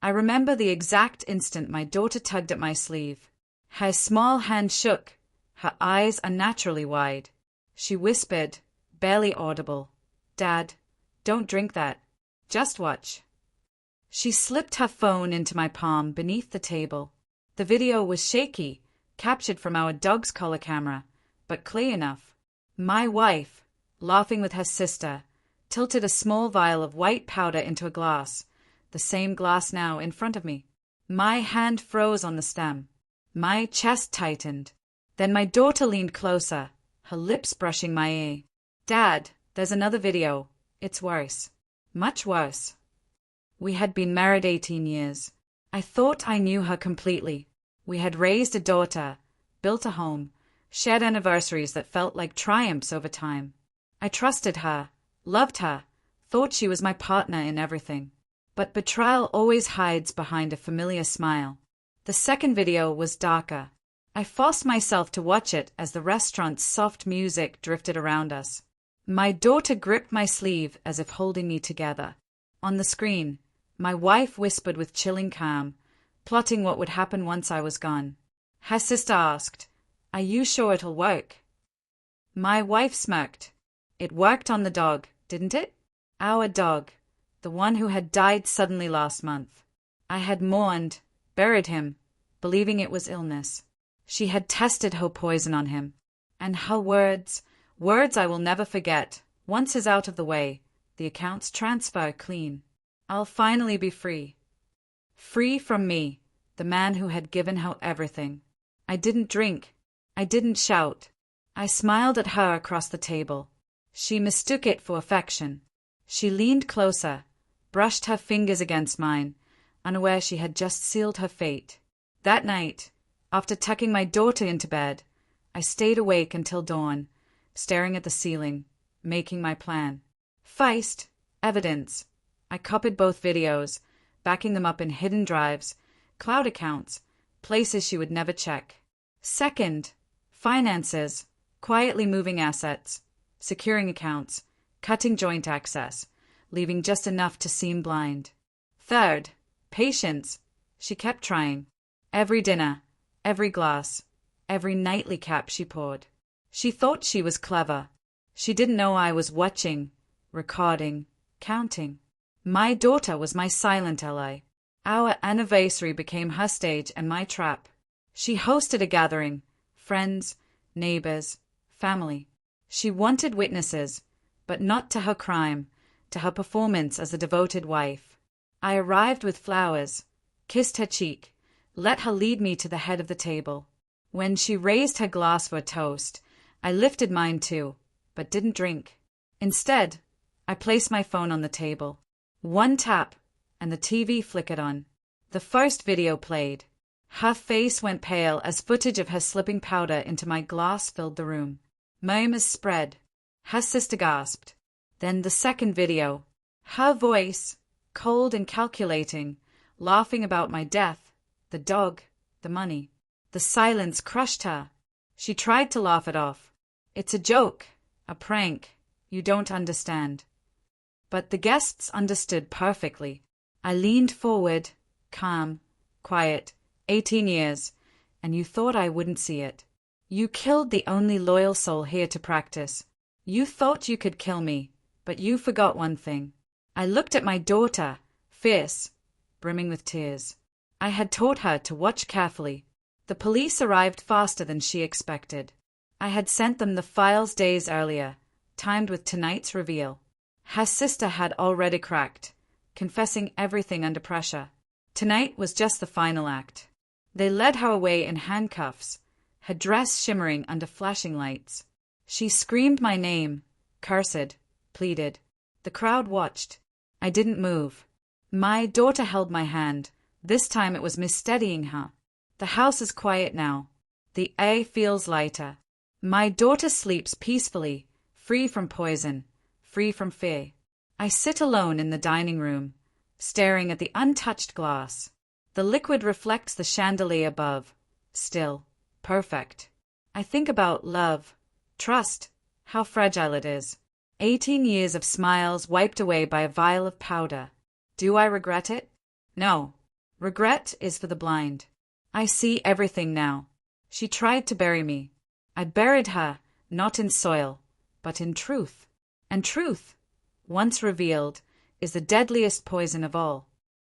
I remember the exact instant my daughter tugged at my sleeve. Her small hand shook, her eyes unnaturally wide. She whispered, barely audible, "Dad, don't drink that. Just watch." She slipped her phone into my palm beneath the table. The video was shaky, captured from our dog's collar camera, but clear enough. My wife, laughing with her sister, tilted a small vial of white powder into a glass, the same glass now in front of me. My hand froze on the stem. My chest tightened. Then my daughter leaned closer, her lips brushing my ear. "Dad, there's another video. It's worse. Much worse." We had been married 18 years. I thought I knew her completely. We had raised a daughter, built a home, shared anniversaries that felt like triumphs over time. I trusted her, loved her, thought she was my partner in everything. But betrayal always hides behind a familiar smile. The second video was darker. I forced myself to watch it as the restaurant's soft music drifted around us. My daughter gripped my sleeve as if holding me together. On the screen, my wife whispered with chilling calm, plotting what would happen once I was gone. Her sister asked, "Are you sure it'll work?" My wife smirked. "It worked on the dog, didn't it? Our dog, the one who had died suddenly last month. I had mourned, buried him, believing it was illness. She had tested her poison on him. And her words I will never forget. Once is out of the way, the accounts transfer clean. I'll finally be free. Free from me, the man who had given her everything. I didn't drink. I didn't shout. I smiled at her across the table. She mistook it for affection. She leaned closer, brushed her fingers against mine, unaware she had just sealed her fate. That night, after tucking my daughter into bed, I stayed awake until dawn, staring at the ceiling, making my plan. First, evidence. I copied both videos, backing them up in hidden drives, cloud accounts, places she would never check. Second, finances, quietly moving assets, securing accounts, cutting joint access, leaving just enough to seem blind. Third, patience. She kept trying. Every dinner, every glass, every nightly cap she poured. She thought she was clever. She didn't know I was watching, recording, counting. My daughter was my silent ally. Our anniversary became her stage and my trap. She hosted a gathering, friends, neighbors, family. She wanted witnesses, but not to her crime, to her performance as a devoted wife. I arrived with flowers, kissed her cheek, let her lead me to the head of the table. When she raised her glass for a toast, I lifted mine too, but didn't drink. Instead, I placed my phone on the table. One tap, and the TV flickered on. The first video played. Her face went pale as footage of her slipping powder into my glass filled the room. Murmurs spread. Her sister gasped. Then the second video. Her voice, cold and calculating, laughing about my death, the dog, the money. The silence crushed her. She tried to laugh it off. "It's a joke, a prank. You don't understand." But the guests understood perfectly. I leaned forward, calm, quiet, 18 years, and you thought I wouldn't see it. You killed the only loyal soul here to practice. You thought you could kill me, but you forgot one thing. I looked at my daughter, fierce, brimming with tears. I had taught her to watch carefully. The police arrived faster than she expected. I had sent them the files days earlier, timed with tonight's reveal. Her sister had already cracked, confessing everything under pressure. Tonight was just the final act. They led her away in handcuffs, her dress shimmering under flashing lights. She screamed my name, cursed, pleaded. The crowd watched. I didn't move. My daughter held my hand. This time it was me steadying her. The house is quiet now. The air feels lighter. My daughter sleeps peacefully, free from poison, free from fear. I sit alone in the dining room, staring at the untouched glass. The liquid reflects the chandelier above, still, perfect. I think about love, trust, how fragile it is. 18 years of smiles wiped away by a vial of powder. Do I regret it? No. Regret is for the blind. I see everything now. She tried to bury me. I buried her, not in soil, but in truth. And truth, once revealed, is the deadliest poison of all.